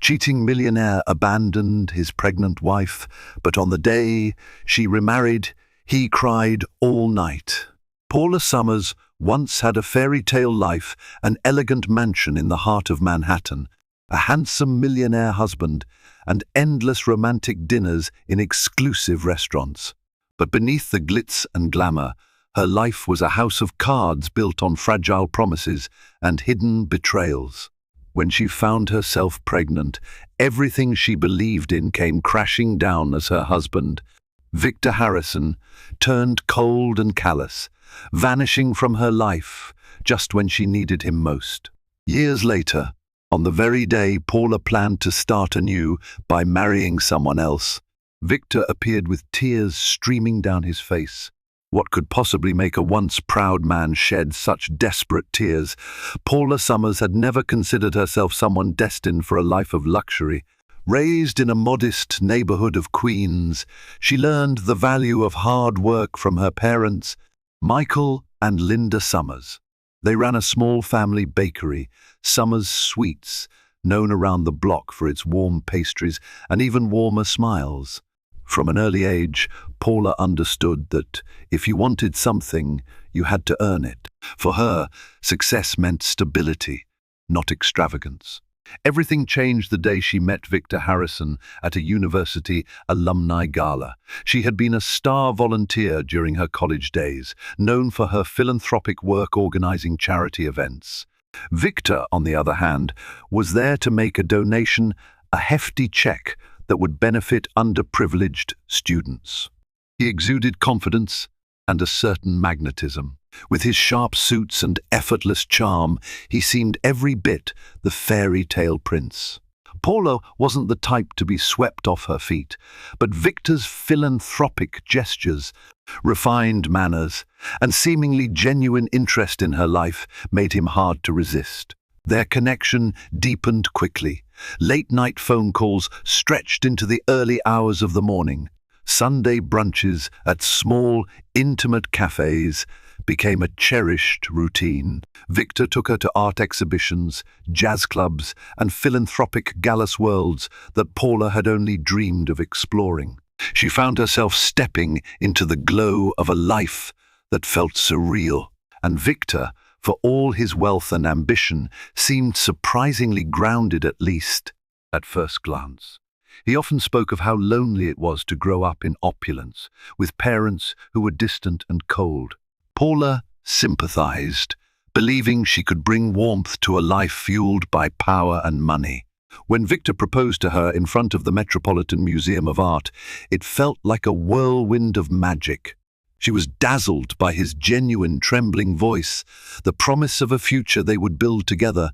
cheating millionaire abandoned his pregnant wife, but on the day she remarried, he cried all night. Paula Summers once had a fairy tale life, an elegant mansion in the heart of Manhattan, a handsome millionaire husband, and endless romantic dinners in exclusive restaurants. But beneath the glitz and glamour, her life was a house of cards built on fragile promises and hidden betrayals. When she found herself pregnant, everything she believed in came crashing down as her husband, Victor Harrison, turned cold and callous, vanishing from her life just when she needed him most. Years later, on the very day Paula planned to start anew by marrying someone else, Victor appeared with tears streaming down his face. What could possibly make a once proud man shed such desperate tears? Paula Summers had never considered herself someone destined for a life of luxury. Raised in a modest neighborhood of Queens, she learned the value of hard work from her parents, Michael and Linda Summers. They ran a small family bakery, Summers Sweets, known around the block for its warm pastries and even warmer smiles. From an early age, Paula understood that if you wanted something, you had to earn it. For her, success meant stability, not extravagance. Everything changed the day she met Victor Harrison at a university alumni gala. She had been a star volunteer during her college days, known for her philanthropic work organizing charity events. Victor, on the other hand, was there to make a donation, a hefty check that would benefit underprivileged students. He exuded confidence and a certain magnetism. With his sharp suits and effortless charm, he seemed every bit the fairy tale prince. Paula wasn't the type to be swept off her feet, but Victor's philanthropic gestures, refined manners, and seemingly genuine interest in her life made him hard to resist. Their connection deepened quickly. Late-night phone calls stretched into the early hours of the morning. Sunday brunches at small, intimate cafes became a cherished routine. Victor took her to art exhibitions, jazz clubs, and philanthropic gala worlds that Paula had only dreamed of exploring. She found herself stepping into the glow of a life that felt surreal, and Victor, for all his wealth and ambition, seemed surprisingly grounded, at least at first glance. He often spoke of how lonely it was to grow up in opulence, with parents who were distant and cold. Paula sympathized, believing she could bring warmth to a life fueled by power and money. When Victor proposed to her in front of the Metropolitan Museum of Art, it felt like a whirlwind of magic. She was dazzled by his genuine, trembling voice, the promise of a future they would build together,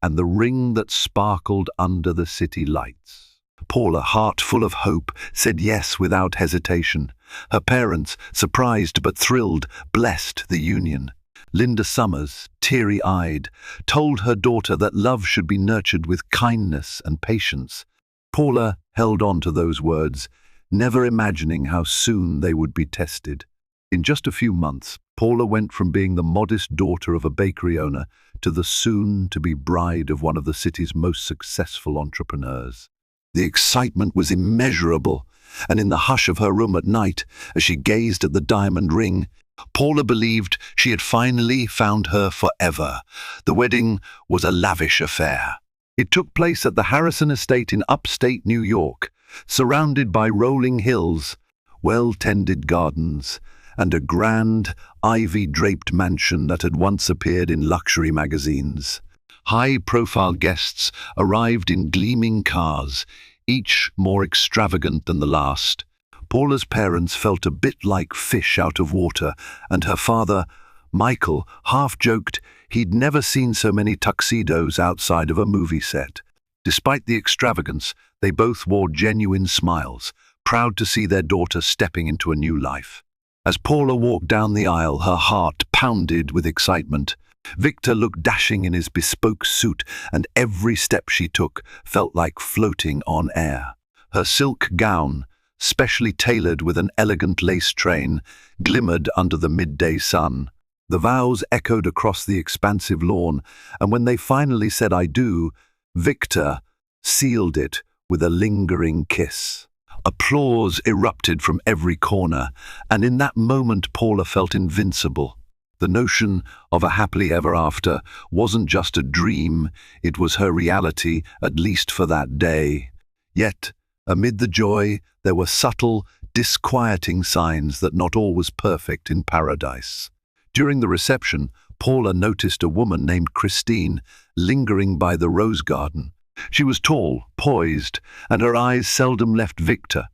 and the ring that sparkled under the city lights. Paula, heart full of hope, said yes without hesitation. Her parents, surprised but thrilled, blessed the union. Linda Summers, teary-eyed, told her daughter that love should be nurtured with kindness and patience. Paula held on to those words, never imagining how soon they would be tested. In just a few months, Paula went from being the modest daughter of a bakery owner to the soon-to-be bride of one of the city's most successful entrepreneurs. The excitement was immeasurable, and in the hush of her room at night, as she gazed at the diamond ring, Paula believed she had finally found her forever. The wedding was a lavish affair. It took place at the Harrison estate in upstate New York, surrounded by rolling hills, well-tended gardens, and a grand, ivy-draped mansion that had once appeared in luxury magazines. High-profile guests arrived in gleaming cars, each more extravagant than the last. Paula's parents felt a bit like fish out of water, and her father, Michael, half-joked he'd never seen so many tuxedos outside of a movie set. Despite the extravagance, they both wore genuine smiles, proud to see their daughter stepping into a new life. As Paula walked down the aisle, her heart pounded with excitement. Victor looked dashing in his bespoke suit, and every step she took felt like floating on air. Her silk gown, specially tailored with an elegant lace train, glimmered under the midday sun. The vows echoed across the expansive lawn, and when they finally said "I do," Victor sealed it with a lingering kiss. Applause erupted from every corner, and in that moment Paula felt invincible. The notion of a happily ever after wasn't just a dream, it was her reality, at least for that day. Yet, amid the joy, there were subtle, disquieting signs that not all was perfect in paradise. During the reception, Paula noticed a woman named Christine lingering by the rose garden. She was tall, poised, and her eyes seldom left Victor.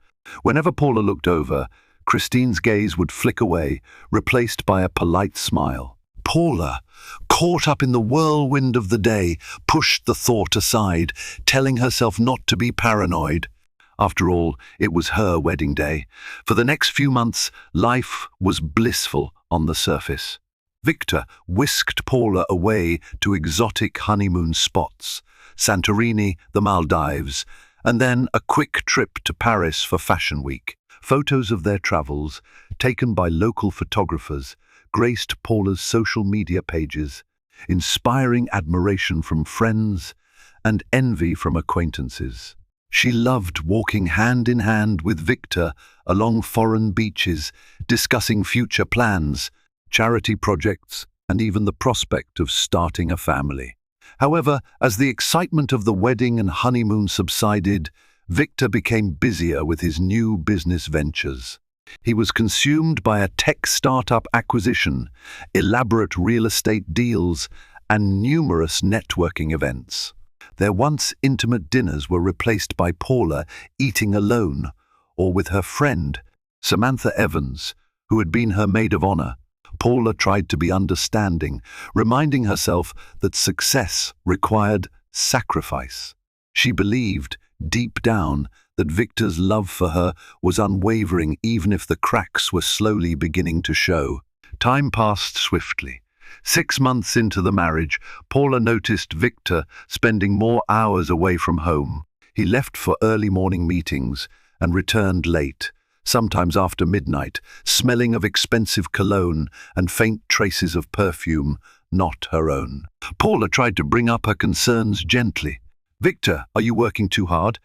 Whenever Paula looked over, Christine's gaze would flick away, replaced by a polite smile. Paula, caught up in the whirlwind of the day, pushed the thought aside, telling herself not to be paranoid. After all, it was her wedding day. For the next few months, life was blissful on the surface. Victor whisked Paula away to exotic honeymoon spots, Santorini, the Maldives, and then a quick trip to Paris for Fashion Week. Photos of their travels, taken by local photographers, graced Paula's social media pages, inspiring admiration from friends and envy from acquaintances. She loved walking hand in hand with Victor along foreign beaches, discussing future plans, charity projects, and even the prospect of starting a family. However, as the excitement of the wedding and honeymoon subsided, Victor became busier with his new business ventures. He was consumed by a tech startup acquisition, elaborate real estate deals, and numerous networking events. Their once intimate dinners were replaced by Paula eating alone or with her friend, Samantha Evans, who had been her maid of honor. Paula tried to be understanding, reminding herself that success required sacrifice. She believed, deep down, that Victor's love for her was unwavering even if the cracks were slowly beginning to show. Time passed swiftly. 6 months into the marriage, Paula noticed Victor spending more hours away from home. He left for early morning meetings and returned late, sometimes after midnight, smelling of expensive cologne and faint traces of perfume, not her own. Paula tried to bring up her concerns gently. "Victor, are you working too hard?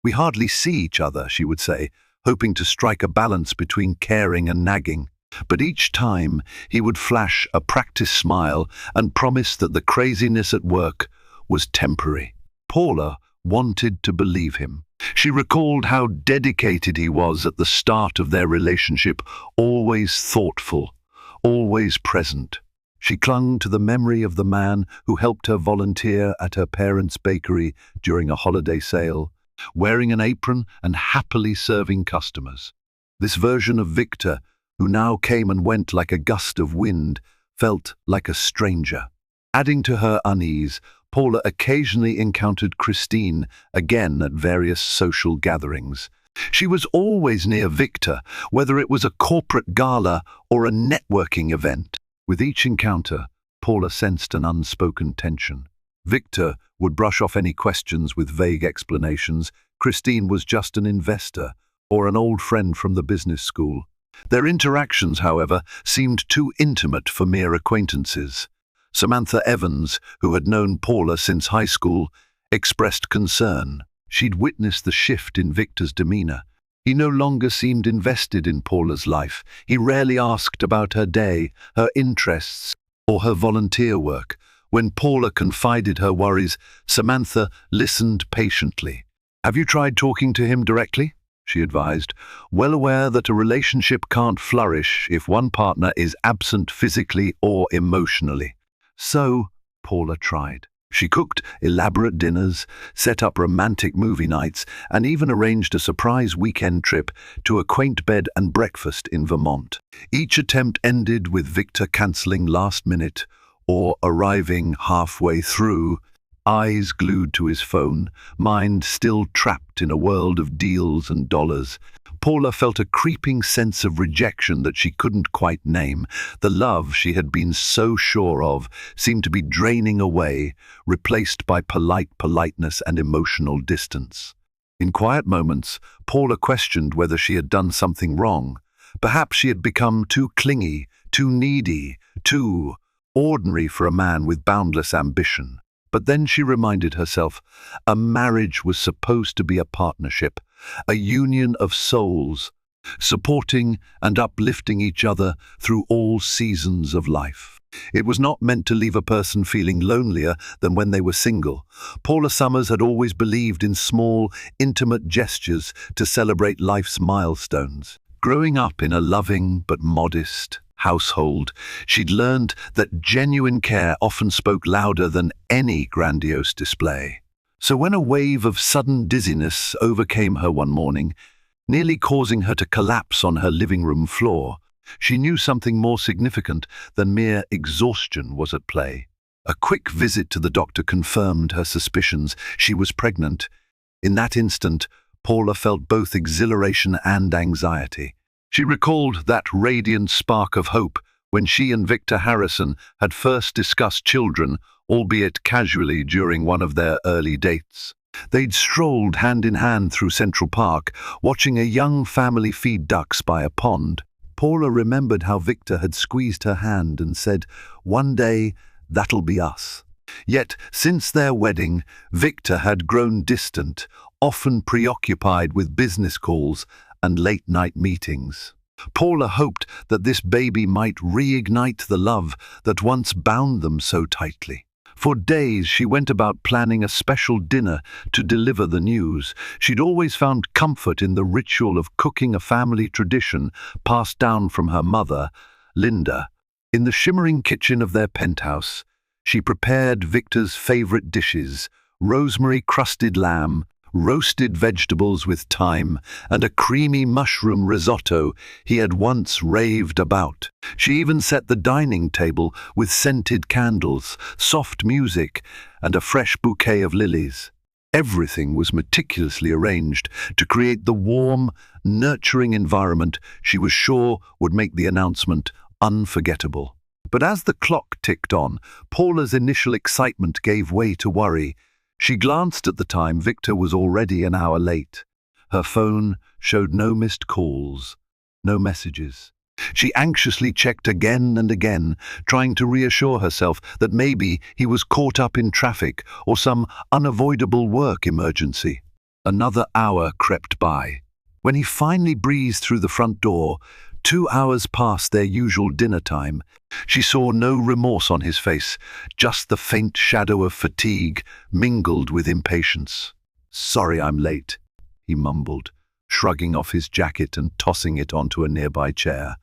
We hardly see each other," she would say, hoping to strike a balance between caring and nagging. But each time, he would flash a practiced smile and promise that the craziness at work was temporary. Paula wanted to believe him. She recalled how dedicated he was at the start of their relationship, always thoughtful, always present. She clung to the memory of the man who helped her volunteer at her parents' bakery during a holiday sale, wearing an apron and happily serving customers. This version of Victor, who now came and went like a gust of wind, felt like a stranger. Adding to her unease, Paula occasionally encountered Christine again at various social gatherings. She was always near Victor, whether it was a corporate gala or a networking event. With each encounter, Paula sensed an unspoken tension. Victor would brush off any questions with vague explanations. Christine was just an investor or an old friend from the business school. Their interactions, however, seemed too intimate for mere acquaintances. Samantha Evans, who had known Paula since high school, expressed concern. She'd witnessed the shift in Victor's demeanor. He no longer seemed invested in Paula's life. He rarely asked about her day, her interests, or her volunteer work. When Paula confided her worries, Samantha listened patiently. "Have you tried talking to him directly?" she advised, well aware that a relationship can't flourish if one partner is absent physically or emotionally. So, Paula tried. She cooked elaborate dinners, set up romantic movie nights, and even arranged a surprise weekend trip to a quaint bed and breakfast in Vermont. Each attempt ended with Victor cancelling last minute or arriving halfway through, eyes glued to his phone, mind still trapped in a world of deals and dollars. Paula felt a creeping sense of rejection that she couldn't quite name. The love she had been so sure of seemed to be draining away, replaced by politeness and emotional distance. In quiet moments, Paula questioned whether she had done something wrong. Perhaps she had become too clingy, too needy, too ordinary for a man with boundless ambition. But then she reminded herself, a marriage was supposed to be a partnership, a union of souls, supporting and uplifting each other through all seasons of life. It was not meant to leave a person feeling lonelier than when they were single. Paula Summers had always believed in small, intimate gestures to celebrate life's milestones. Growing up in a loving but modest household, she'd learned that genuine care often spoke louder than any grandiose display. So when a wave of sudden dizziness overcame her one morning, nearly causing her to collapse on her living room floor, she knew something more significant than mere exhaustion was at play. A quick visit to the doctor confirmed her suspicions. She was pregnant. In that instant, Paula felt both exhilaration and anxiety. She recalled that radiant spark of hope when she and Victor Harrison had first discussed children, albeit casually during one of their early dates. They'd strolled hand in hand through Central Park, watching a young family feed ducks by a pond. Paula remembered how Victor had squeezed her hand and said, "One day, that'll be us." Yet, since their wedding, Victor had grown distant, often preoccupied with business calls and late-night meetings. Paula hoped that this baby might reignite the love that once bound them so tightly. For days she went about planning a special dinner to deliver the news. She'd always found comfort in the ritual of cooking, a family tradition passed down from her mother, Linda. In the shimmering kitchen of their penthouse, she prepared Victor's favorite dishes: rosemary-crusted lamb, roasted vegetables with thyme, and a creamy mushroom risotto he had once raved about. She even set the dining table with scented candles, soft music, and a fresh bouquet of lilies. Everything was meticulously arranged to create the warm, nurturing environment she was sure would make the announcement unforgettable. But as the clock ticked on, Paula's initial excitement gave way to worry. She glanced at the time. Victor was already an hour late. Her phone showed no missed calls, no messages. She anxiously checked again and again, trying to reassure herself that maybe he was caught up in traffic or some unavoidable work emergency. Another hour crept by. When he finally breezed through the front door, 2 hours past their usual dinner time, she saw no remorse on his face, just the faint shadow of fatigue mingled with impatience. "Sorry I'm late," he mumbled, shrugging off his jacket and tossing it onto a nearby chair.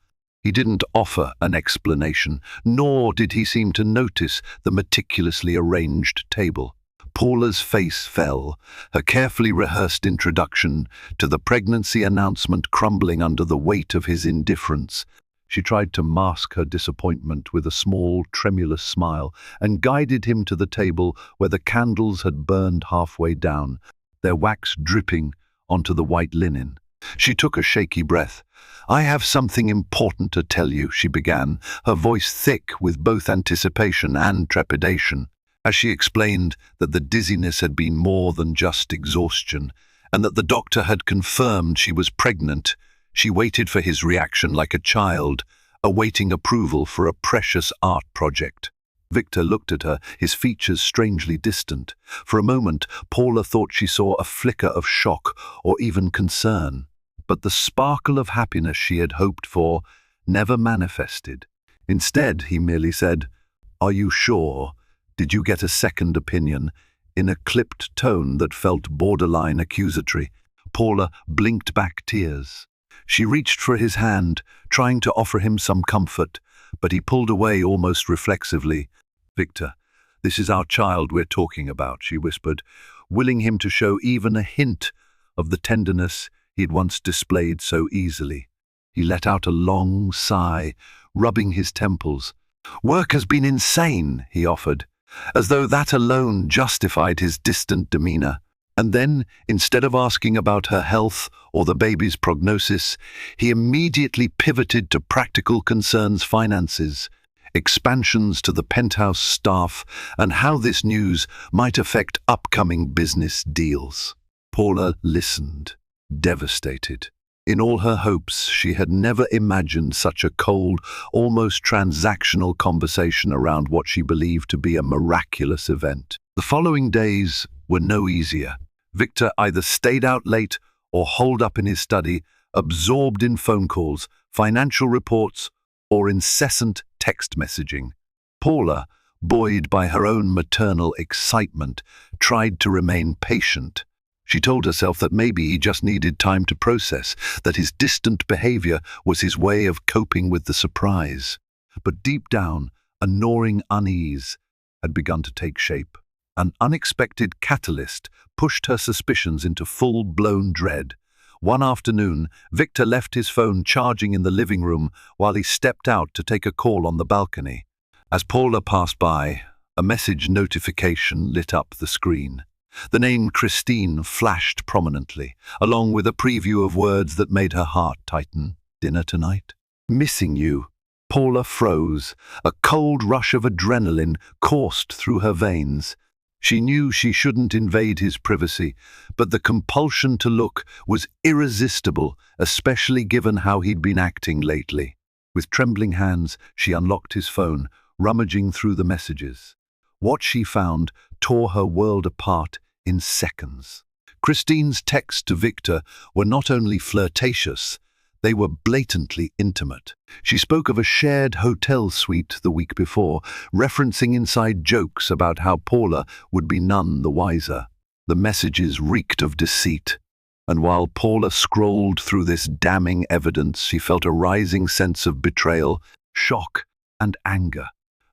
He didn't offer an explanation, nor did he seem to notice the meticulously arranged table. Paula's face fell, her carefully rehearsed introduction to the pregnancy announcement crumbling under the weight of his indifference. She tried to mask her disappointment with a small, tremulous smile and guided him to the table where the candles had burned halfway down, their wax dripping onto the white linen. She took a shaky breath. "I have something important to tell you," she began, her voice thick with both anticipation and trepidation. As she explained that the dizziness had been more than just exhaustion, and that the doctor had confirmed she was pregnant, she waited for his reaction like a child, awaiting approval for a precious art project. Victor looked at her, his features strangely distant. For a moment, Paula thought she saw a flicker of shock or even concern. But the sparkle of happiness she had hoped for never manifested. Instead, he merely said, "Are you sure? Did you get a second opinion?" in a clipped tone that felt borderline accusatory. Paula blinked back tears. She reached for his hand, trying to offer him some comfort, but he pulled away almost reflexively. "Victor, this is our child we're talking about," she whispered, willing him to show even a hint of the tenderness he'd once displayed so easily. He let out a long sigh, rubbing his temples. "Work has been insane," he offered, as though that alone justified his distant demeanor. And then, instead of asking about her health or the baby's prognosis, he immediately pivoted to practical concerns: finances, expansions to the penthouse staff, and how this news might affect upcoming business deals. Paula listened, devastated. In all her hopes, she had never imagined such a cold, almost transactional conversation around what she believed to be a miraculous event. The following days were no easier. Victor either stayed out late or holed up in his study, absorbed in phone calls, financial reports, or incessant text messaging. Paula, buoyed by her own maternal excitement, tried to remain patient. She told herself that maybe he just needed time to process, that his distant behavior was his way of coping with the surprise. But deep down, a gnawing unease had begun to take shape. An unexpected catalyst pushed her suspicions into full-blown dread. One afternoon, Victor left his phone charging in the living room while he stepped out to take a call on the balcony. As Paula passed by, a message notification lit up the screen. The name Christine flashed prominently, along with a preview of words that made her heart tighten. Dinner tonight? Missing you. Paula froze. A cold rush of adrenaline coursed through her veins. She knew she shouldn't invade his privacy, but the compulsion to look was irresistible, especially given how he'd been acting lately. With trembling hands, she unlocked his phone, rummaging through the messages. What she found tore her world apart in seconds. Christine's texts to Victor were not only flirtatious, they were blatantly intimate. She spoke of a shared hotel suite the week before, referencing inside jokes about how Paula would be none the wiser. The messages reeked of deceit, and while Paula scrolled through this damning evidence, she felt a rising sense of betrayal, shock, and anger.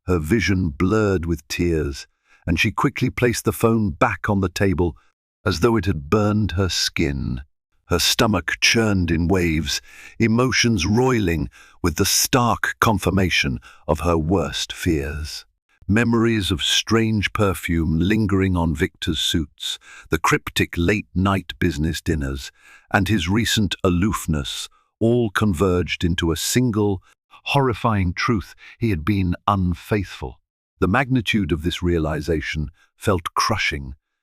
Her vision blurred with tears, and she quickly placed the phone back on the table as though it had burned her skin. Her stomach churned in waves, emotions roiling with the stark confirmation of her worst fears. Memories of strange perfume lingering on Victor's suits, the cryptic late-night business dinners, and his recent aloofness all converged into a single, horrifying truth: he had been unfaithful. The magnitude of this realization felt crushing,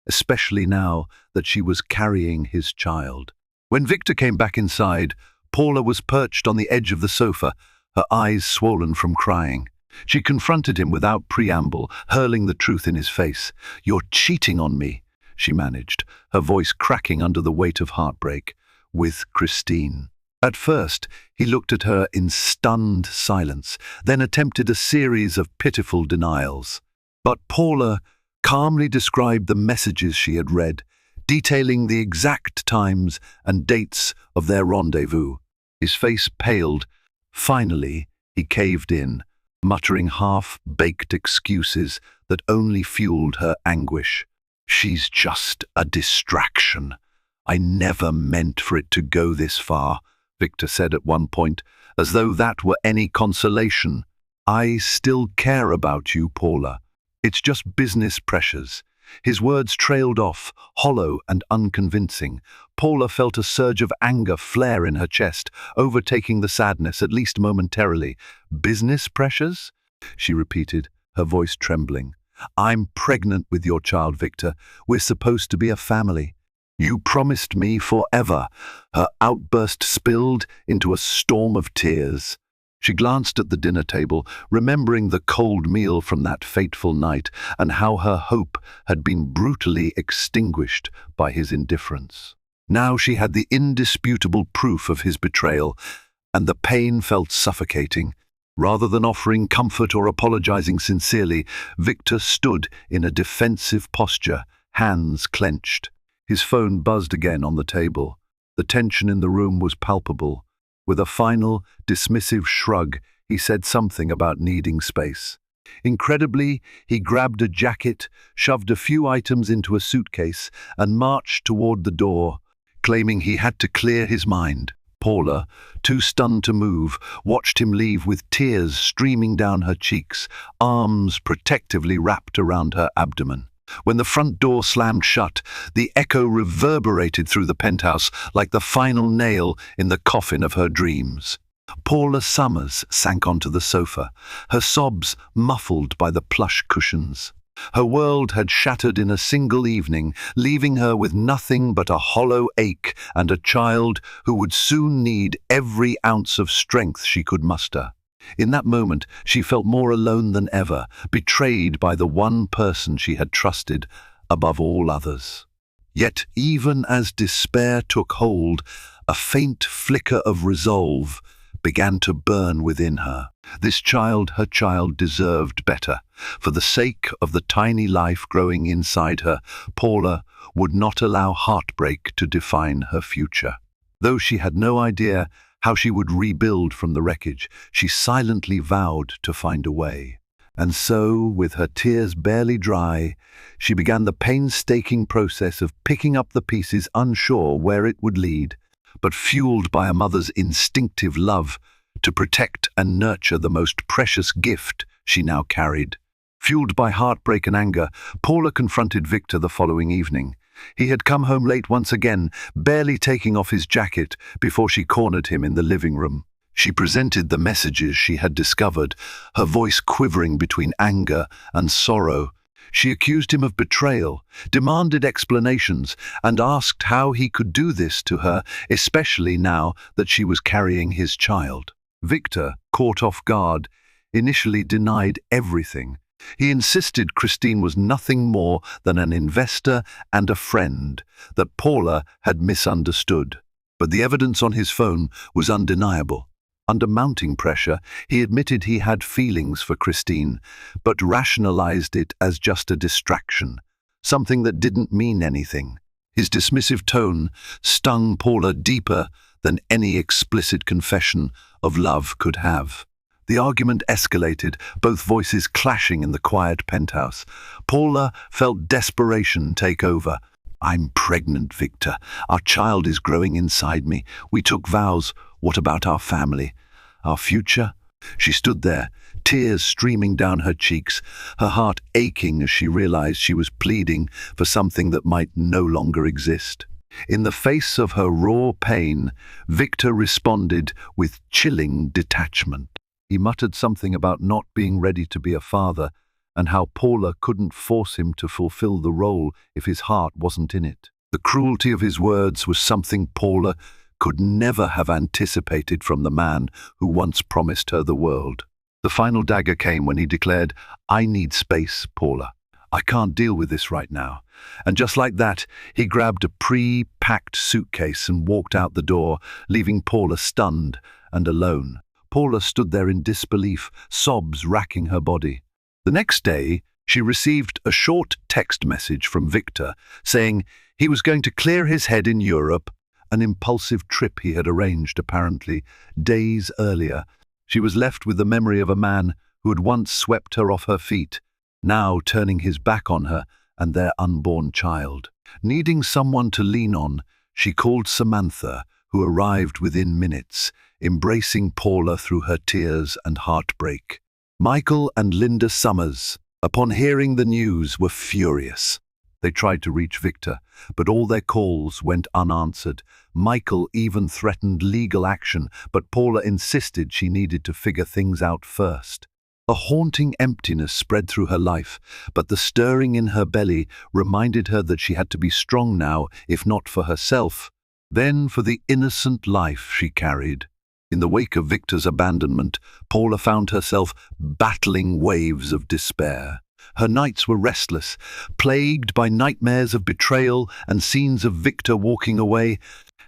especially now that she was carrying his child. When Victor came back inside, Paula was perched on the edge of the sofa, her eyes swollen from crying. She confronted him without preamble, hurling the truth in his face. "You're cheating on me," she managed, her voice cracking under the weight of heartbreak. "With Christine." At first, he looked at her in stunned silence, then attempted a series of pitiful denials. But Paula calmly described the messages she had read, detailing the exact times and dates of their rendezvous. His face paled. Finally, he caved in, muttering half-baked excuses that only fueled her anguish. "She's just a distraction. I never meant for it to go this far," Victor said at one point, as though that were any consolation. "I still care about you, Paula. It's just business pressures." His words trailed off, hollow and unconvincing. Paula felt a surge of anger flare in her chest, overtaking the sadness, at least momentarily. "Business pressures?" she repeated, her voice trembling. "I'm pregnant with your child, Victor. We're supposed to be a family. You promised me forever." Her outburst spilled into a storm of tears. She glanced at the dinner table, remembering the cold meal from that fateful night and how her hope had been brutally extinguished by his indifference. Now she had the indisputable proof of his betrayal, and the pain felt suffocating. Rather than offering comfort or apologizing sincerely, Victor stood in a defensive posture, hands clenched. His phone buzzed again on the table. The tension in the room was palpable. With a final, dismissive shrug, he said something about needing space. Incredibly, he grabbed a jacket, shoved a few items into a suitcase, and marched toward the door, claiming he had to clear his mind. Paula, too stunned to move, watched him leave with tears streaming down her cheeks, arms protectively wrapped around her abdomen. When the front door slammed shut, the echo reverberated through the penthouse like the final nail in the coffin of her dreams. Paula Summers sank onto the sofa, her sobs muffled by the plush cushions. Her world had shattered in a single evening, leaving her with nothing but a hollow ache and a child who would soon need every ounce of strength she could muster. In that moment, she felt more alone than ever, betrayed by the one person she had trusted above all others. Yet, even as despair took hold, a faint flicker of resolve began to burn within her. Her child deserved better. For the sake of the tiny life growing inside her, Paula would not allow heartbreak to define her future. Though she had no idea how she would rebuild from the wreckage, she silently vowed to find a way. And so, with her tears barely dry, she began the painstaking process of picking up the pieces, unsure where it would lead, but fueled by a mother's instinctive love to protect and nurture the most precious gift she now carried. Fueled by heartbreak and anger, Paula confronted Victor the following evening. He had come home late once again, barely taking off his jacket before she cornered him in the living room. She presented the messages she had discovered, her voice quivering between anger and sorrow. She accused him of betrayal, demanded explanations, and asked how he could do this to her, especially now that she was carrying his child. Victor, caught off guard, initially denied everything. He insisted Christine was nothing more than an investor and a friend, that Paula had misunderstood. But the evidence on his phone was undeniable. Under mounting pressure, he admitted he had feelings for Christine, but rationalized it as just a distraction, something that didn't mean anything. His dismissive tone stung Paula deeper than any explicit confession of love could have. The argument escalated, both voices clashing in the quiet penthouse. Paula felt desperation take over. "I'm pregnant, Victor. Our child is growing inside me. We took vows. What about our family? Our future?" She stood there, tears streaming down her cheeks, her heart aching as she realized she was pleading for something that might no longer exist. In the face of her raw pain, Victor responded with chilling detachment. He muttered something about not being ready to be a father, and how Paula couldn't force him to fulfill the role if his heart wasn't in it. The cruelty of his words was something Paula could never have anticipated from the man who once promised her the world. The final dagger came when he declared, "I need space, Paula. I can't deal with this right now." And just like that, he grabbed a pre-packed suitcase and walked out the door, leaving Paula stunned and alone. Paula stood there in disbelief, sobs racking her body. The next day, she received a short text message from Victor saying he was going to clear his head in Europe, an impulsive trip he had arranged apparently days earlier. She was left with the memory of a man who had once swept her off her feet, now turning his back on her and their unborn child. Needing someone to lean on, she called Samantha, who arrived within minutes, embracing Paula through her tears and heartbreak. Michael and Linda Summers, upon hearing the news, were furious. They tried to reach Victor, but all their calls went unanswered. Michael even threatened legal action, but Paula insisted she needed to figure things out first. A haunting emptiness spread through her life, but the stirring in her belly reminded her that she had to be strong now, if not for herself, then for the innocent life she carried. In the wake of Victor's abandonment, Paula found herself battling waves of despair. Her nights were restless, plagued by nightmares of betrayal and scenes of Victor walking away,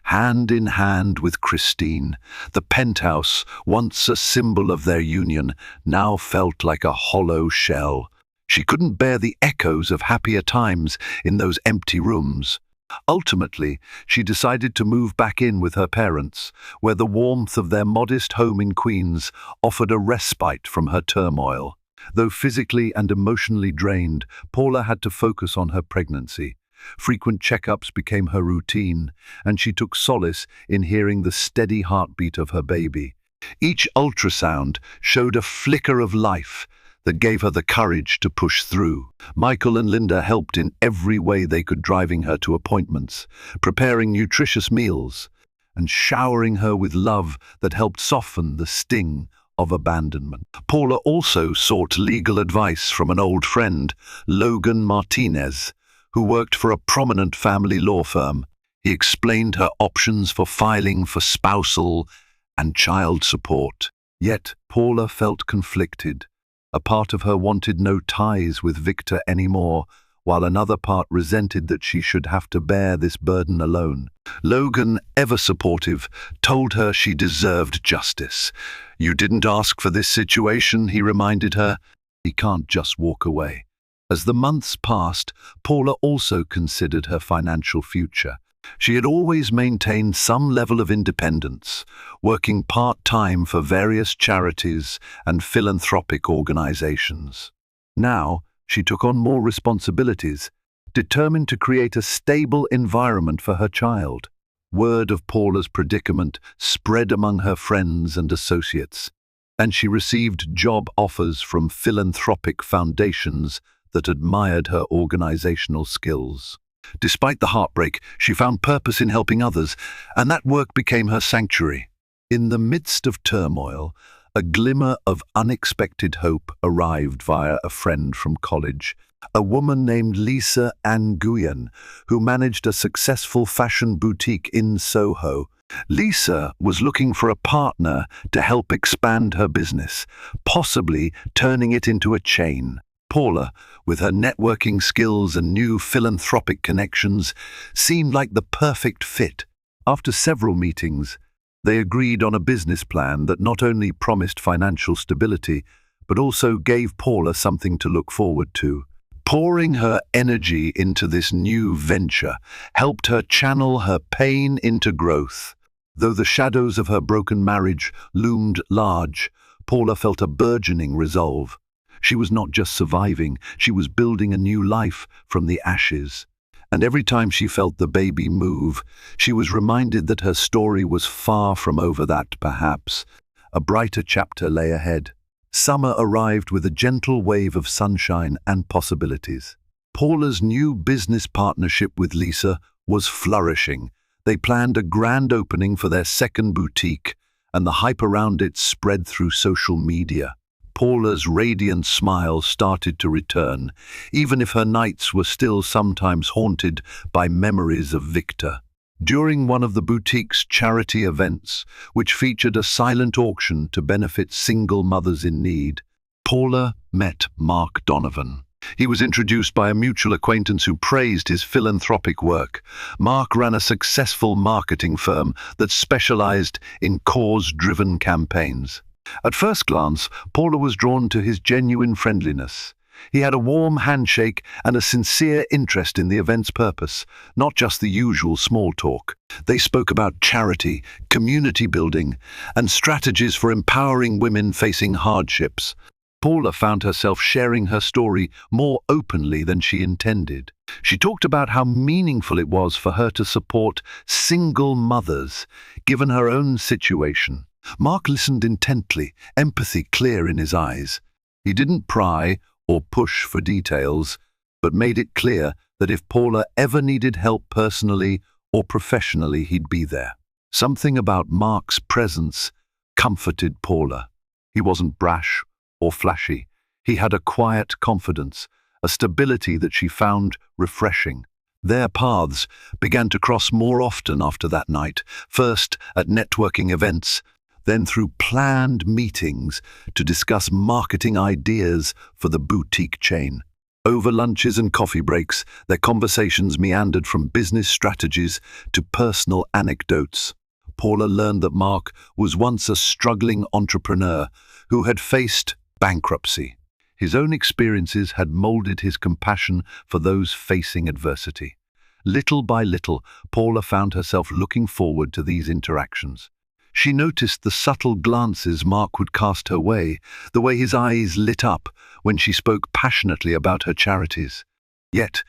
hand in hand with Christine. The penthouse, once a symbol of their union, now felt like a hollow shell. She couldn't bear the echoes of happier times in those empty rooms. Ultimately, she decided to move back in with her parents, where the warmth of their modest home in Queens offered a respite from her turmoil. Though physically and emotionally drained, Paula had to focus on her pregnancy. Frequent checkups became her routine, and she took solace in hearing the steady heartbeat of her baby. Each ultrasound showed a flicker of life that gave her the courage to push through. Michael and Linda helped in every way they could, driving her to appointments, preparing nutritious meals, and showering her with love that helped soften the sting of abandonment. Paula also sought legal advice from an old friend, Logan Martinez, who worked for a prominent family law firm. He explained her options for filing for spousal and child support. Yet Paula felt conflicted. A part of her wanted no ties with Victor anymore, while another part resented that she should have to bear this burden alone. Logan, ever supportive, told her she deserved justice. "You didn't ask for this situation," he reminded her. "He can't just walk away." As the months passed, Paula also considered her financial future. She had always maintained some level of independence, working part-time for various charities and philanthropic organizations. Now, she took on more responsibilities, determined to create a stable environment for her child. Word of Paula's predicament spread among her friends and associates, and she received job offers from philanthropic foundations that admired her organizational skills. Despite the heartbreak, she found purpose in helping others, and that work became her sanctuary. In the midst of turmoil, a glimmer of unexpected hope arrived via a friend from college, a woman named Lisa Nguyen, who managed a successful fashion boutique in Soho. Lisa was looking for a partner to help expand her business, possibly turning it into a chain. Paula, with her networking skills and new philanthropic connections, seemed like the perfect fit. After several meetings, they agreed on a business plan that not only promised financial stability, but also gave Paula something to look forward to. Pouring her energy into this new venture helped her channel her pain into growth. Though the shadows of her broken marriage loomed large, Paula felt a burgeoning resolve. She was not just surviving, she was building a new life from the ashes. And every time she felt the baby move, she was reminded that her story was far from over, that perhaps a brighter chapter lay ahead. Summer arrived with a gentle wave of sunshine and possibilities. Paula's new business partnership with Lisa was flourishing. They planned a grand opening for their second boutique, and the hype around it spread through social media. Paula's radiant smile started to return, even if her nights were still sometimes haunted by memories of Victor. During one of the boutique's charity events, which featured a silent auction to benefit single mothers in need, Paula met Mark Donovan. He was introduced by a mutual acquaintance who praised his philanthropic work. Mark ran a successful marketing firm that specialized in cause-driven campaigns. At first glance, Paula was drawn to his genuine friendliness. He had a warm handshake and a sincere interest in the event's purpose, not just the usual small talk. They spoke about charity, community building, and strategies for empowering women facing hardships. Paula found herself sharing her story more openly than she intended. She talked about how meaningful it was for her to support single mothers, given her own situation. Mark listened intently, empathy clear in his eyes. He didn't pry or push for details, but made it clear that if Paula ever needed help personally or professionally, he'd be there. Something about Mark's presence comforted Paula. He wasn't brash or flashy. He had a quiet confidence, a stability that she found refreshing. Their paths began to cross more often after that night, first at networking events, then through planned meetings to discuss marketing ideas for the boutique chain. Over lunches and coffee breaks, their conversations meandered from business strategies to personal anecdotes. Paula learned that Mark was once a struggling entrepreneur who had faced bankruptcy. His own experiences had molded his compassion for those facing adversity. Little by little, Paula found herself looking forward to these interactions. She noticed the subtle glances Mark would cast her way, the way his eyes lit up when she spoke passionately about her charities. Yet,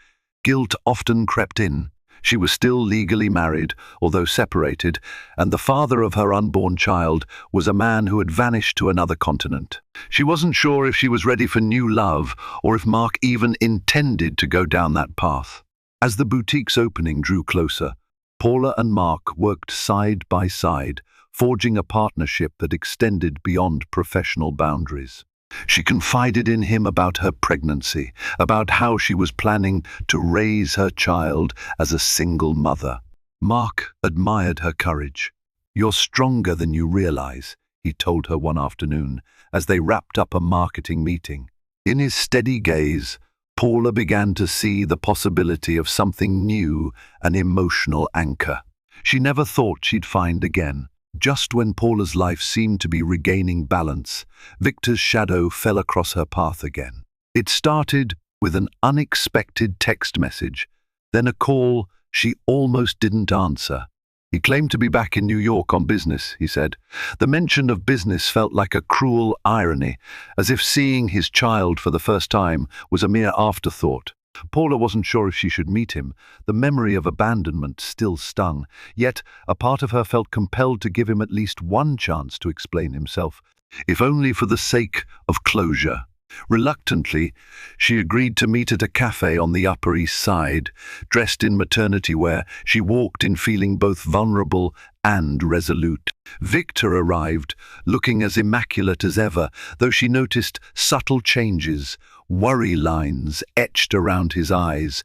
guilt often crept in. She was still legally married, although separated, and the father of her unborn child was a man who had vanished to another continent. She wasn't sure if she was ready for new love or if Mark even intended to go down that path. As the boutique's opening drew closer, Paula and Mark worked side by side, forging a partnership that extended beyond professional boundaries. She confided in him about her pregnancy, about how she was planning to raise her child as a single mother. Mark admired her courage. "You're stronger than you realize," he told her one afternoon as they wrapped up a marketing meeting. In his steady gaze, Paula began to see the possibility of something new, an emotional anchor she never thought she'd find again. Just when Paula's life seemed to be regaining balance, Victor's shadow fell across her path again. It started with an unexpected text message, then a call she almost didn't answer. He claimed to be back in New York on business, he said. The mention of business felt like a cruel irony, as if seeing his child for the first time was a mere afterthought. Paula wasn't sure if she should meet him. The memory of abandonment still stung, yet a part of her felt compelled to give him at least one chance to explain himself, if only for the sake of closure. Reluctantly, she agreed to meet at a cafe on the Upper East Side. Dressed in maternity wear, she walked in feeling both vulnerable and resolute. Victor arrived, looking as immaculate as ever, though she noticed subtle changes, worry lines etched around his eyes,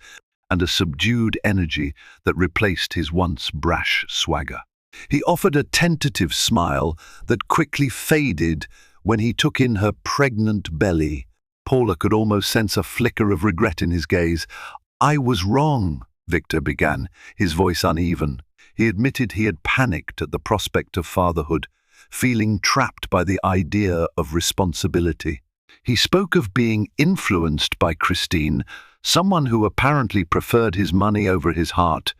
and a subdued energy that replaced his once brash swagger. He offered a tentative smile that quickly faded when he took in her pregnant belly. Paula could almost sense a flicker of regret in his gaze. "I was wrong," Victor began, his voice uneven. He admitted he had panicked at the prospect of fatherhood, feeling trapped by the idea of responsibility. He spoke of being influenced by Christine, someone who apparently preferred his money over his heart,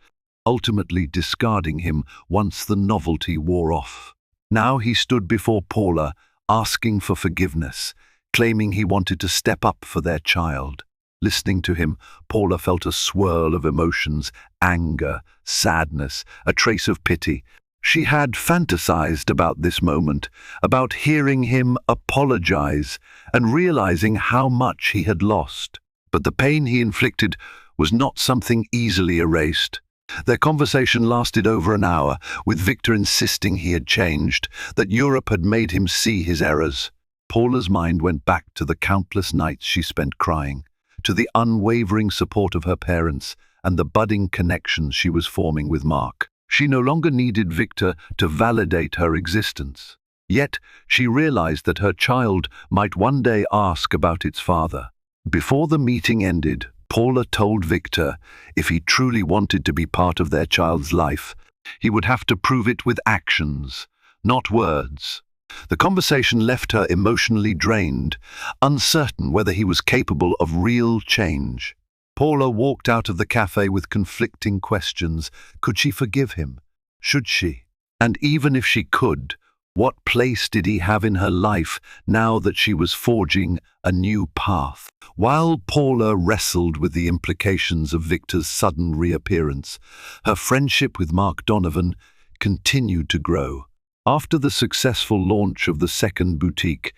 ultimately discarding him once the novelty wore off. Now he stood before Paula, asking for forgiveness, claiming he wanted to step up for their child. Listening to him, Paula felt a swirl of emotions, anger, sadness, a trace of pity. She had fantasized about this moment, about hearing him apologize and realizing how much he had lost. But the pain he inflicted was not something easily erased. Their conversation lasted over an hour, with Victor insisting he had changed, that Europe had made him see his errors. Paula's mind went back to the countless nights she spent crying, to the unwavering support of her parents, and the budding connections she was forming with Mark. She no longer needed Victor to validate her existence. Yet she realized that her child might one day ask about its father. Before the meeting ended, Paula told Victor if he truly wanted to be part of their child's life, he would have to prove it with actions, not words. The conversation left her emotionally drained, uncertain whether he was capable of real change. Paula walked out of the cafe with conflicting questions. Could she forgive him? Should she? And even if she could, what place did he have in her life now that she was forging a new path? While Paula wrestled with the implications of Victor's sudden reappearance, her friendship with Mark Donovan continued to grow. After the successful launch of the second boutique,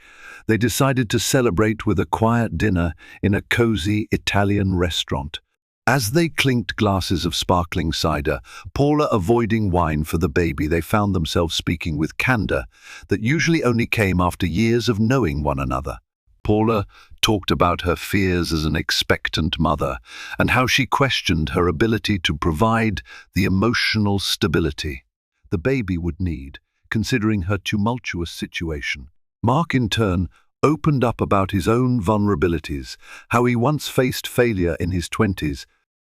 they decided to celebrate with a quiet dinner in a cozy Italian restaurant. As they clinked glasses of sparkling cider, Paula avoiding wine for the baby, they found themselves speaking with candor that usually only came after years of knowing one another. Paula talked about her fears as an expectant mother and how she questioned her ability to provide the emotional stability the baby would need, considering her tumultuous situation. Mark, in turn, opened up about his own vulnerabilities, how he once faced failure in his 20s,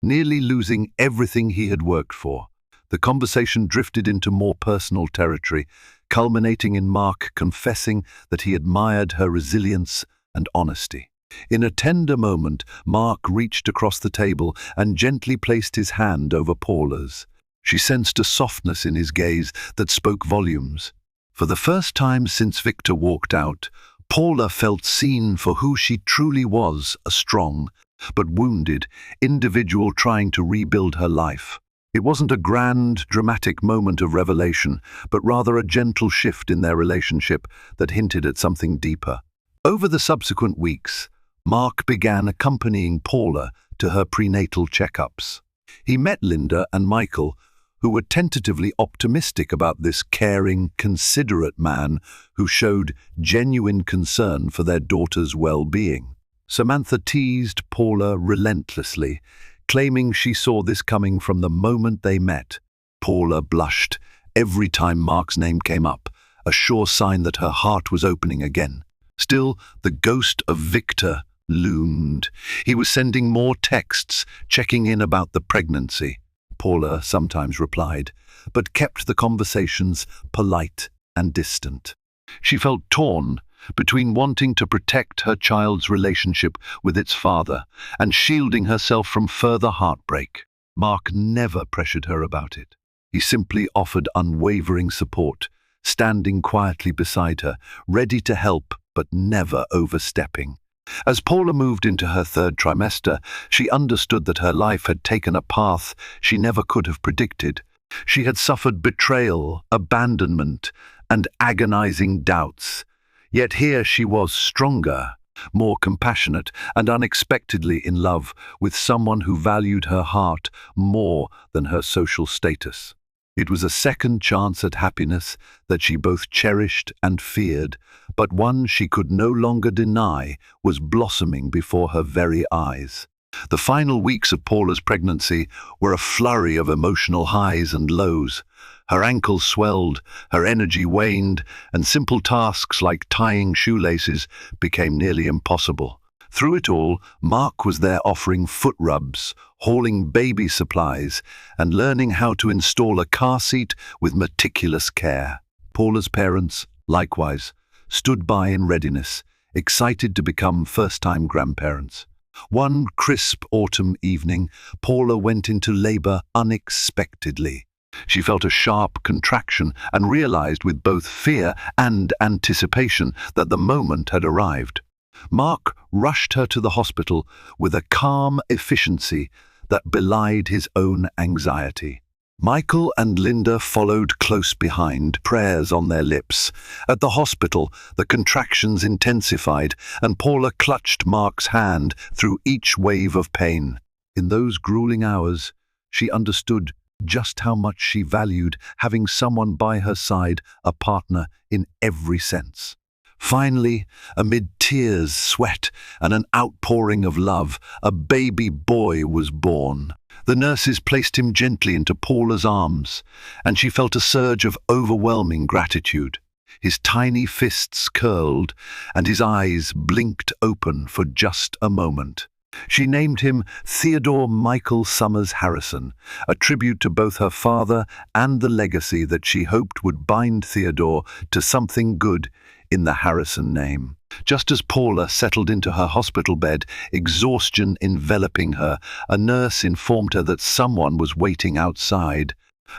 nearly losing everything he had worked for. The conversation drifted into more personal territory, culminating in Mark confessing that he admired her resilience and honesty. In a tender moment, Mark reached across the table and gently placed his hand over Paula's. She sensed a softness in his gaze that spoke volumes. For the first time since Victor walked out, Paula felt seen for who she truly was, a strong, but wounded, individual trying to rebuild her life. It wasn't a grand, dramatic moment of revelation, but rather a gentle shift in their relationship that hinted at something deeper. Over the subsequent weeks, Mark began accompanying Paula to her prenatal checkups. He met Linda and Michael, who were tentatively optimistic about this caring, considerate man who showed genuine concern for their daughter's well-being. Samantha teased Paula relentlessly, claiming she saw this coming from the moment they met. Paula blushed every time Mark's name came up, a sure sign that her heart was opening again. Still, the ghost of Victor loomed. He was sending more texts, checking in about the pregnancy. Paula sometimes replied, but kept the conversations polite and distant. She felt torn between wanting to protect her child's relationship with its father and shielding herself from further heartbreak. Mark never pressured her about it. He simply offered unwavering support, standing quietly beside her, ready to help but never overstepping. As Paula moved into her third trimester, she understood that her life had taken a path she never could have predicted. She had suffered betrayal, abandonment, and agonizing doubts. Yet here she was stronger, more compassionate, and unexpectedly in love with someone who valued her heart more than her social status. It was a second chance at happiness that she both cherished and feared, but one she could no longer deny was blossoming before her very eyes. The final weeks of Paula's pregnancy were a flurry of emotional highs and lows. Her ankles swelled, her energy waned, and simple tasks like tying shoelaces became nearly impossible. Through it all, Mark was there offering foot rubs, hauling baby supplies, and learning how to install a car seat with meticulous care. Paula's parents, likewise, stood by in readiness, excited to become first-time grandparents. One crisp autumn evening, Paula went into labor unexpectedly. She felt a sharp contraction and realized with both fear and anticipation that the moment had arrived. Mark rushed her to the hospital with a calm efficiency that belied his own anxiety. Michael and Linda followed close behind, prayers on their lips. At the hospital, the contractions intensified, and Paula clutched Mark's hand through each wave of pain. In those grueling hours, she understood just how much she valued having someone by her side, a partner in every sense. Finally, amid tears, sweat, and an outpouring of love, a baby boy was born. The nurses placed him gently into Paula's arms, and she felt a surge of overwhelming gratitude. His tiny fists curled, and his eyes blinked open for just a moment. She named him Theodore Michael Summers Harrison, a tribute to both her father and the legacy that she hoped would bind Theodore to something good in the Harrison name. Just as Paula settled into her hospital bed, exhaustion enveloping her, a nurse informed her that someone was waiting outside.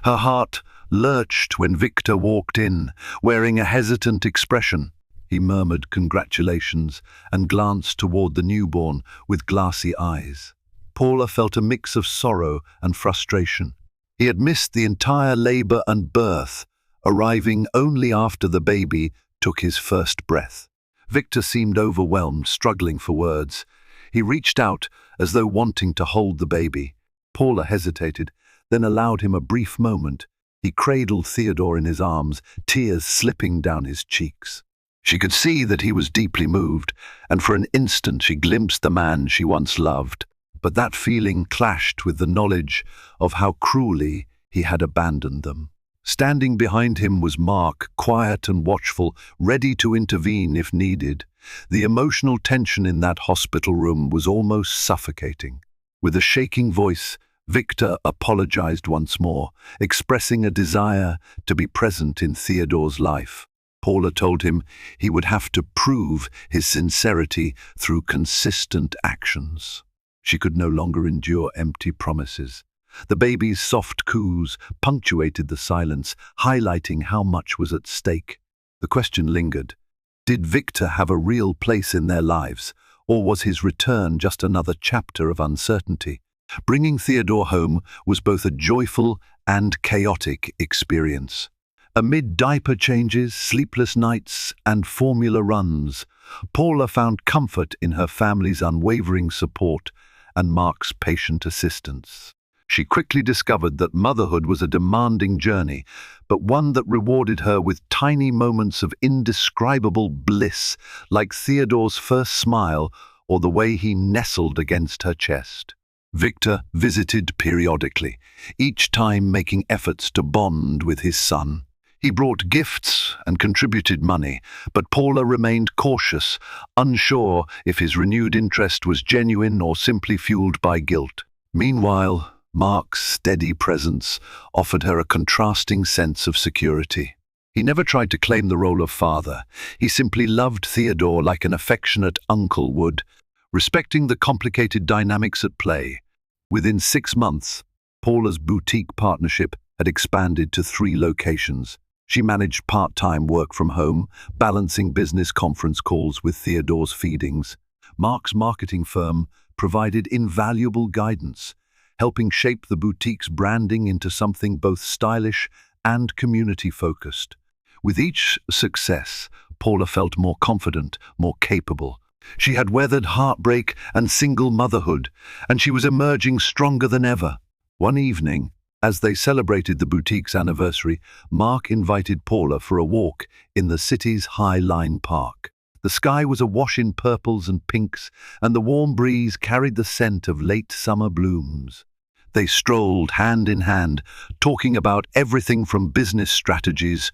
Her heart lurched when Victor walked in, wearing a hesitant expression. He murmured congratulations and glanced toward the newborn with glassy eyes. Paula felt a mix of sorrow and frustration. He had missed the entire labor and birth, arriving only after the baby took his first breath. Victor seemed overwhelmed, struggling for words. He reached out as though wanting to hold the baby. Paula hesitated, then allowed him a brief moment. He cradled Theodore in his arms, tears slipping down his cheeks. She could see that he was deeply moved, and for an instant she glimpsed the man she once loved. But that feeling clashed with the knowledge of how cruelly he had abandoned them. Standing behind him was Mark, quiet and watchful, ready to intervene if needed. The emotional tension in that hospital room was almost suffocating. With a shaking voice, Victor apologized once more, expressing a desire to be present in Theodore's life. Paula told him he would have to prove his sincerity through consistent actions. She could no longer endure empty promises. The baby's soft coos punctuated the silence, highlighting how much was at stake. The question lingered. Did Victor have a real place in their lives, or was his return just another chapter of uncertainty? Bringing Theodore home was both a joyful and chaotic experience. Amid diaper changes, sleepless nights, and formula runs, Paula found comfort in her family's unwavering support and Mark's patient assistance. She quickly discovered that motherhood was a demanding journey, but one that rewarded her with tiny moments of indescribable bliss, like Theodore's first smile or the way he nestled against her chest. Victor visited periodically, each time making efforts to bond with his son. He brought gifts and contributed money, but Paula remained cautious, unsure if his renewed interest was genuine or simply fueled by guilt. Meanwhile, Mark's steady presence offered her a contrasting sense of security. He never tried to claim the role of father. He simply loved Theodore like an affectionate uncle would, respecting the complicated dynamics at play. Within 6 months, Paula's boutique partnership had expanded to 3 locations. She managed part-time work from home, balancing business conference calls with Theodore's feedings. Mark's marketing firm provided invaluable guidance, helping shape the boutique's branding into something both stylish and community-focused. With each success, Paula felt more confident, more capable. She had weathered heartbreak and single motherhood, and she was emerging stronger than ever. One evening, as they celebrated the boutique's anniversary, Mark invited Paula for a walk in the city's High Line Park. The sky was awash in purples and pinks, and the warm breeze carried the scent of late summer blooms. They strolled hand in hand, talking about everything from business strategies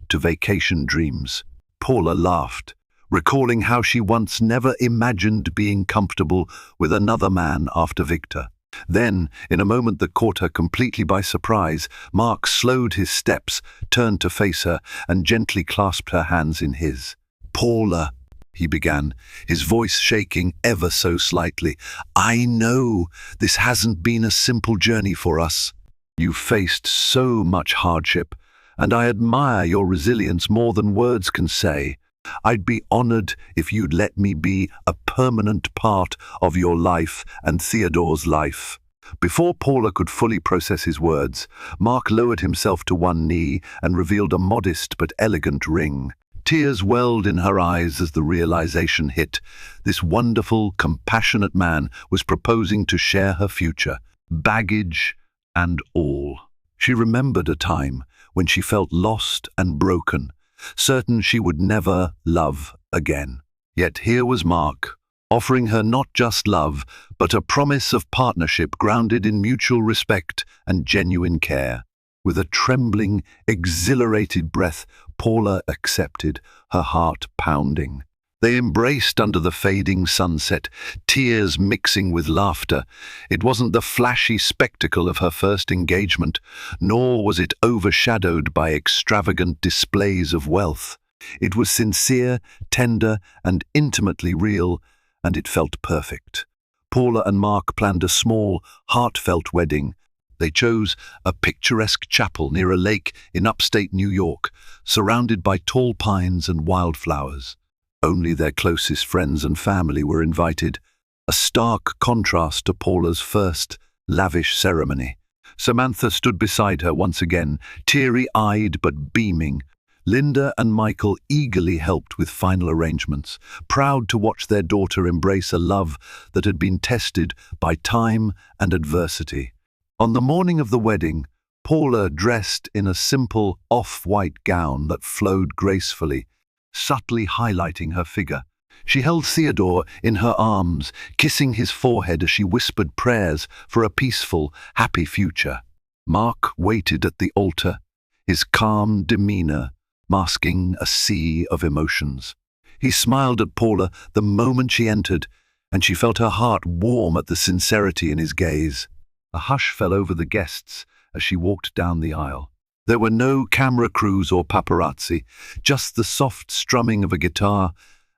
to vacation dreams. Paula laughed, recalling how she once never imagined being comfortable with another man after Victor. Then, in a moment that caught her completely by surprise, Mark slowed his steps, turned to face her, and gently clasped her hands in his. "Paula," he began, his voice shaking ever so slightly, "I know this hasn't been a simple journey for us. You've faced so much hardship, and I admire your resilience more than words can say. I'd be honored if you'd let me be a permanent part of your life and Theodore's life." Before Paula could fully process his words, Mark lowered himself to one knee and revealed a modest but elegant ring. Tears welled in her eyes as the realization hit. This wonderful, compassionate man was proposing to share her future, baggage and all. She remembered a time when she felt lost and broken, certain she would never love again. Yet here was Mark, offering her not just love, but a promise of partnership grounded in mutual respect and genuine care. With a trembling, exhilarated breath, Paula accepted, her heart pounding. They embraced under the fading sunset, tears mixing with laughter. It wasn't the flashy spectacle of her first engagement, nor was it overshadowed by extravagant displays of wealth. It was sincere, tender, and intimately real, and it felt perfect. Paula and Mark planned a small, heartfelt wedding. They chose a picturesque chapel near a lake in upstate New York, surrounded by tall pines and wildflowers. Only their closest friends and family were invited, a stark contrast to Paula's first lavish ceremony. Samantha stood beside her once again, teary-eyed but beaming. Linda and Michael eagerly helped with final arrangements, proud to watch their daughter embrace a love that had been tested by time and adversity. On the morning of the wedding, Paula dressed in a simple off-white gown that flowed gracefully, subtly highlighting her figure. She held Theodore in her arms, kissing his forehead as she whispered prayers for a peaceful, happy future. Mark waited at the altar, his calm demeanor masking a sea of emotions. He smiled at Paula the moment she entered, and she felt her heart warm at the sincerity in his gaze. A hush fell over the guests as she walked down the aisle. There were no camera crews or paparazzi, just the soft strumming of a guitar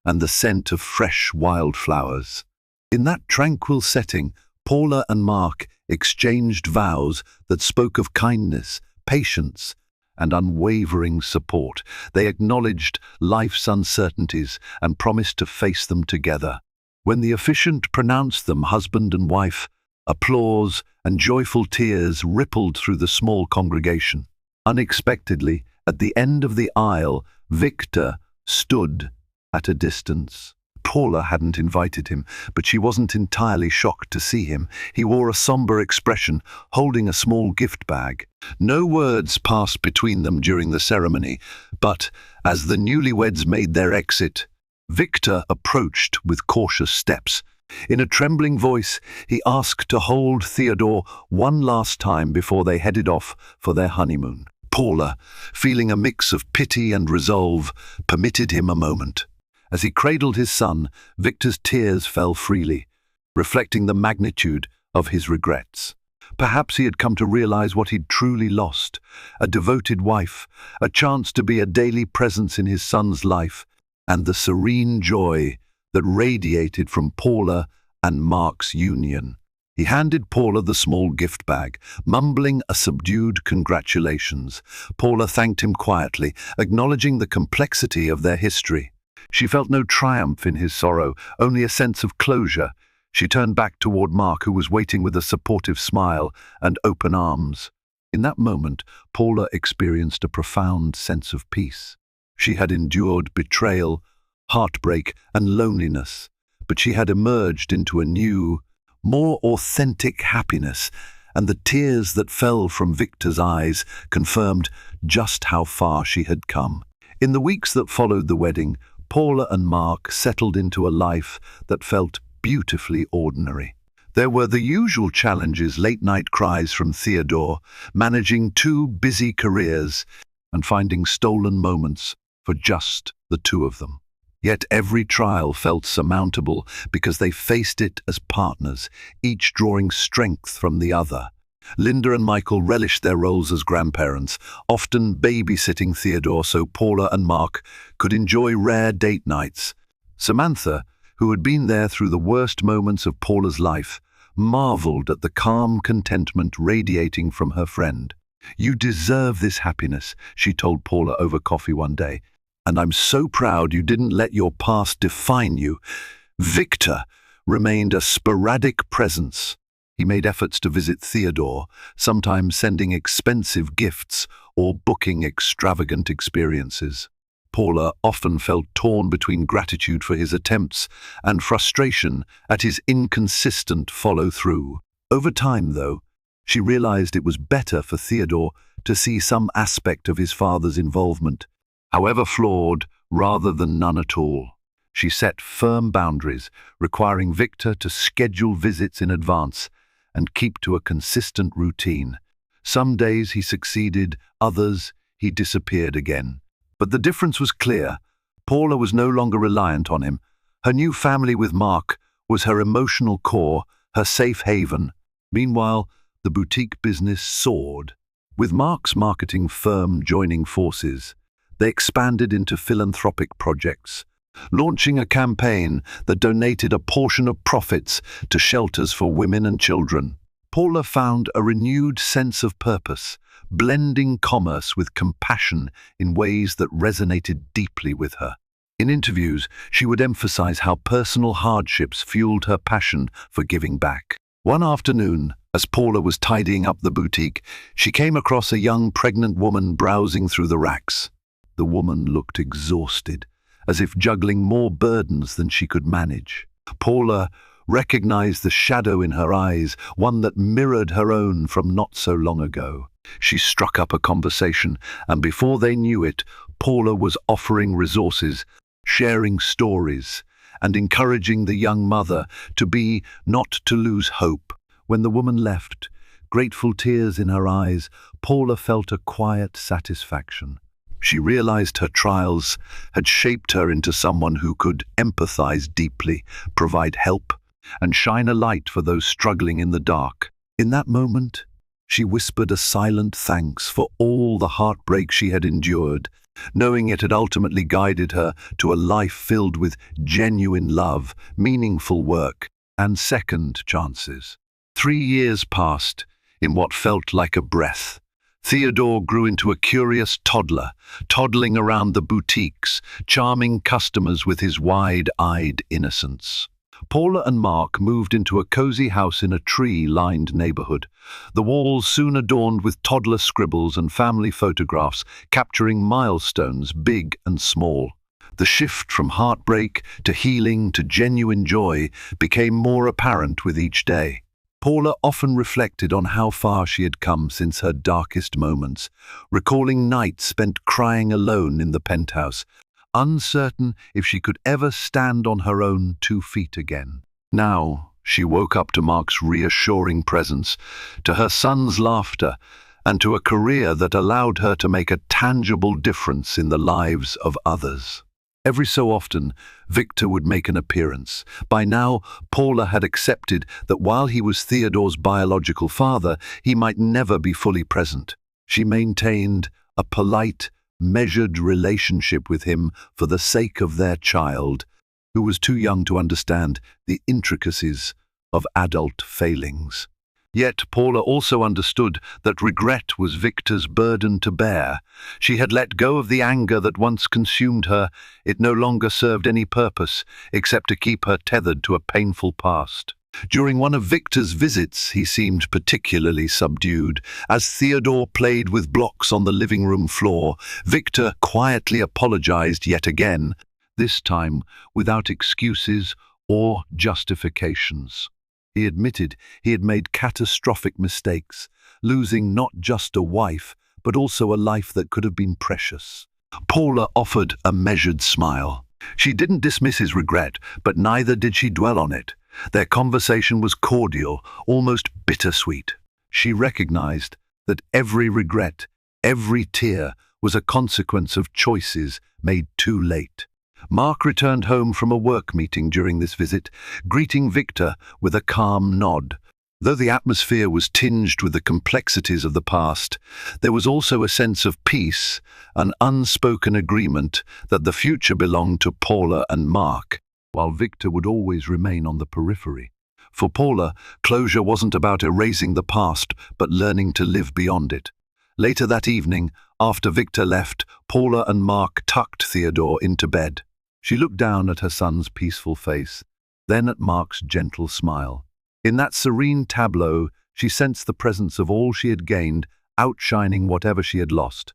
and the scent of fresh wildflowers. In that tranquil setting, Paula and Mark exchanged vows that spoke of kindness, patience, and unwavering support. They acknowledged life's uncertainties and promised to face them together. When the officiant pronounced them husband and wife, applause and joyful tears rippled through the small congregation. Unexpectedly, at the end of the aisle, Victor stood at a distance. Paula hadn't invited him, but she wasn't entirely shocked to see him. He wore a somber expression, holding a small gift bag. No words passed between them during the ceremony, but as the newlyweds made their exit, Victor approached with cautious steps. In a trembling voice, he asked to hold Theodore one last time before they headed off for their honeymoon. Paula, feeling a mix of pity and resolve, permitted him a moment. As he cradled his son, Victor's tears fell freely, reflecting the magnitude of his regrets. Perhaps he had come to realize what he'd truly lost: a devoted wife, a chance to be a daily presence in his son's life, and the serene joy that radiated from Paula and Mark's union. He handed Paula the small gift bag, mumbling a subdued congratulations. Paula thanked him quietly, acknowledging the complexity of their history. She felt no triumph in his sorrow, only a sense of closure. She turned back toward Mark, who was waiting with a supportive smile and open arms. In that moment, Paula experienced a profound sense of peace. She had endured betrayal, heartbreak, and loneliness, but she had emerged into a new, more authentic happiness, and the tears that fell from Victor's eyes confirmed just how far she had come. In the weeks that followed the wedding, Paula and Mark settled into a life that felt beautifully ordinary. There were the usual challenges: late-night cries from Theodore, managing two busy careers, and finding stolen moments for just the two of them. Yet every trial felt surmountable because they faced it as partners, each drawing strength from the other. Linda and Michael relished their roles as grandparents, often babysitting Theodore so Paula and Mark could enjoy rare date nights. Samantha, who had been there through the worst moments of Paula's life, marveled at the calm contentment radiating from her friend. "You deserve this happiness," she told Paula over coffee one day, "and I'm so proud you didn't let your past define you." Victor remained a sporadic presence. He made efforts to visit Theodore, sometimes sending expensive gifts or booking extravagant experiences. Paula often felt torn between gratitude for his attempts and frustration at his inconsistent follow-through. Over time, though, she realized it was better for Theodore to see some aspect of his father's involvement, however flawed, rather than none at all. She set firm boundaries, requiring Victor to schedule visits in advance and keep to a consistent routine. Some days he succeeded, others he disappeared again. But the difference was clear. Paula was no longer reliant on him. Her new family with Mark was her emotional core, her safe haven. Meanwhile, the boutique business soared. With Mark's marketing firm joining forces, they expanded into philanthropic projects, launching a campaign that donated a portion of profits to shelters for women and children. Paula found a renewed sense of purpose, blending commerce with compassion in ways that resonated deeply with her. In interviews, she would emphasize how personal hardships fueled her passion for giving back. One afternoon, as Paula was tidying up the boutique, she came across a young pregnant woman browsing through the racks. The woman looked exhausted, as if juggling more burdens than she could manage. Paula recognized the shadow in her eyes, one that mirrored her own from not so long ago. She struck up a conversation, and before they knew it, Paula was offering resources, sharing stories, and encouraging the young mother not to lose hope. When the woman left, grateful tears in her eyes, Paula felt a quiet satisfaction. She realized her trials had shaped her into someone who could empathize deeply, provide help, and shine a light for those struggling in the dark. In that moment, she whispered a silent thanks for all the heartbreak she had endured, knowing it had ultimately guided her to a life filled with genuine love, meaningful work, and second chances. 3 years passed in what felt like a breath. Theodore grew into a curious toddler, toddling around the boutiques, charming customers with his wide-eyed innocence. Paula and Mark moved into a cozy house in a tree-lined neighborhood. The walls soon adorned with toddler scribbles and family photographs, capturing milestones big and small. The shift from heartbreak to healing to genuine joy became more apparent with each day. Paula often reflected on how far she had come since her darkest moments, recalling nights spent crying alone in the penthouse, uncertain if she could ever stand on her own 2 feet again. Now, she woke up to Mark's reassuring presence, to her son's laughter, and to a career that allowed her to make a tangible difference in the lives of others. Every so often, Victor would make an appearance. By now, Paula had accepted that while he was Theodore's biological father, he might never be fully present. She maintained a polite, measured relationship with him for the sake of their child, who was too young to understand the intricacies of adult failings. Yet Paula also understood that regret was Victor's burden to bear. She had let go of the anger that once consumed her. It no longer served any purpose except to keep her tethered to a painful past. During one of Victor's visits, he seemed particularly subdued. As Theodore played with blocks on the living room floor, Victor quietly apologized yet again, this time without excuses or justifications. He admitted he had made catastrophic mistakes, losing not just a wife, but also a life that could have been precious. Paula offered a measured smile. She didn't dismiss his regret, but neither did she dwell on it. Their conversation was cordial, almost bittersweet. She recognized that every regret, every tear, was a consequence of choices made too late. Mark returned home from a work meeting during this visit, greeting Victor with a calm nod. Though the atmosphere was tinged with the complexities of the past, there was also a sense of peace, an unspoken agreement that the future belonged to Paula and Mark, while Victor would always remain on the periphery. For Paula, closure wasn't about erasing the past, but learning to live beyond it. Later that evening, after Victor left, Paula and Mark tucked Theodore into bed. She looked down at her son's peaceful face, then at Mark's gentle smile. In that serene tableau, she sensed the presence of all she had gained, outshining whatever she had lost.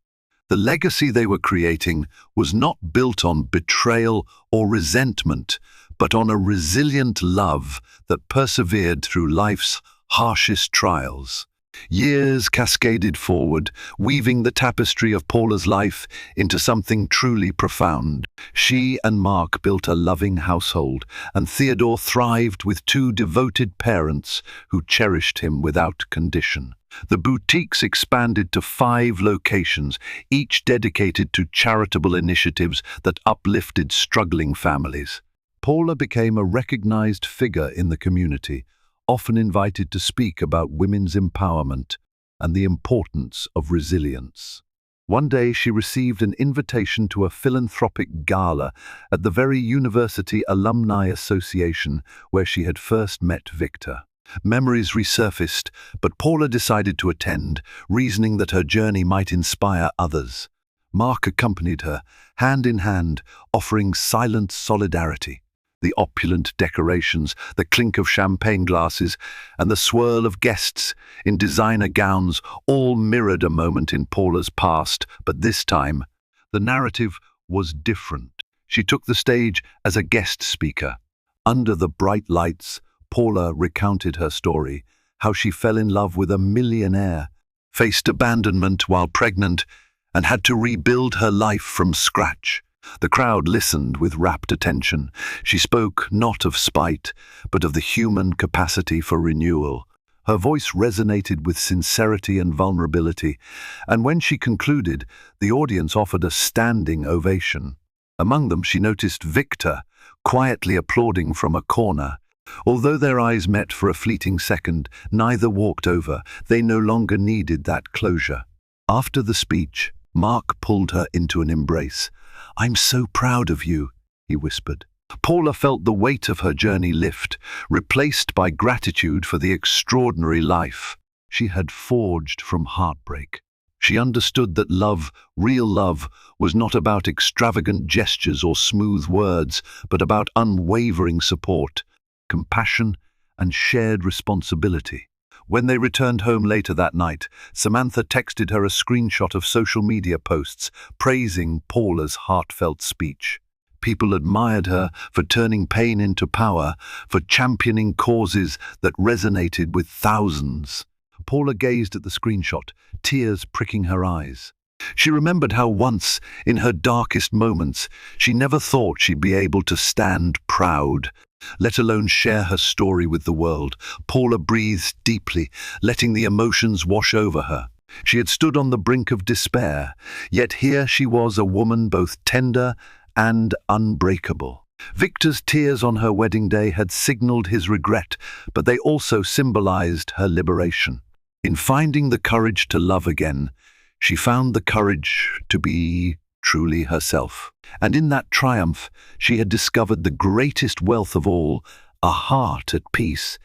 The legacy they were creating was not built on betrayal or resentment, but on a resilient love that persevered through life's harshest trials. Years cascaded forward, weaving the tapestry of Paula's life into something truly profound. She and Mark built a loving household, and Theodore thrived with two devoted parents who cherished him without condition. The boutiques expanded to 5 locations, each dedicated to charitable initiatives that uplifted struggling families. Paula became a recognized figure in the community, often invited to speak about women's empowerment and the importance of resilience. One day she received an invitation to a philanthropic gala at the very University Alumni Association where she had first met Victor. Memories resurfaced, but Paula decided to attend, reasoning that her journey might inspire others. Mark accompanied her, hand in hand, offering silent solidarity. The opulent decorations, the clink of champagne glasses, and the swirl of guests in designer gowns all mirrored a moment in Paula's past, but this time, the narrative was different. She took the stage as a guest speaker. Under the bright lights, Paula recounted her story, how she fell in love with a millionaire, faced abandonment while pregnant, and had to rebuild her life from scratch. The crowd listened with rapt attention. She spoke not of spite, but of the human capacity for renewal. Her voice resonated with sincerity and vulnerability, and when she concluded, the audience offered a standing ovation. Among them, she noticed Victor, quietly applauding from a corner. Although their eyes met for a fleeting second, neither walked over. They no longer needed that closure. After the speech, Mark pulled her into an embrace. "I'm so proud of you," he whispered. Paula felt the weight of her journey lift, replaced by gratitude for the extraordinary life she had forged from heartbreak. She understood that love, real love, was not about extravagant gestures or smooth words, but about unwavering support, compassion, and shared responsibility. When they returned home later that night, Samantha texted her a screenshot of social media posts praising Paula's heartfelt speech. People admired her for turning pain into power, for championing causes that resonated with thousands. Paula gazed at the screenshot, tears pricking her eyes. She remembered how once, in her darkest moments, she never thought she'd be able to stand proud, let alone share her story with the world. Paula breathed deeply, letting the emotions wash over her. She had stood on the brink of despair, yet here she was, a woman both tender and unbreakable. Victor's tears on her wedding day had signaled his regret, but they also symbolized her liberation. In finding the courage to love again, she found the courage to be truly herself. And in that triumph, she had discovered the greatest wealth of all, a heart at peace,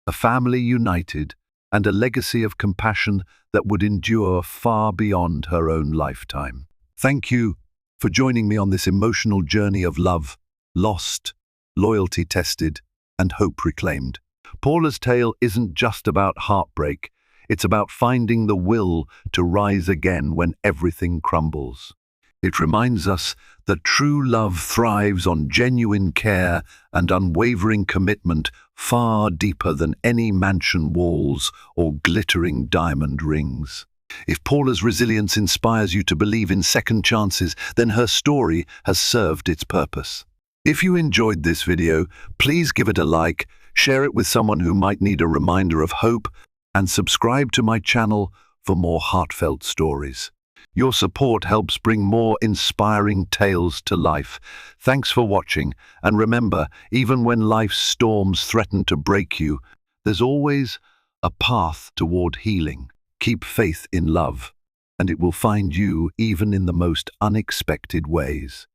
a family united, and a legacy of compassion that would endure far beyond her own lifetime. Thank you for joining me on this emotional journey of love, lost, loyalty tested, and hope reclaimed. Paula's tale isn't just about heartbreak, it's about finding the will to rise again when everything crumbles. It reminds us that true love thrives on genuine care and unwavering commitment, far deeper than any mansion walls or glittering diamond rings. If Paula's resilience inspires you to believe in second chances, then her story has served its purpose. If you enjoyed this video, please give it a like, share it with someone who might need a reminder of hope, and subscribe to my channel for more heartfelt stories. Your support helps bring more inspiring tales to life. Thanks for watching, and remember, even when life's storms threaten to break you, there's always a path toward healing. Keep faith in love, and it will find you even in the most unexpected ways.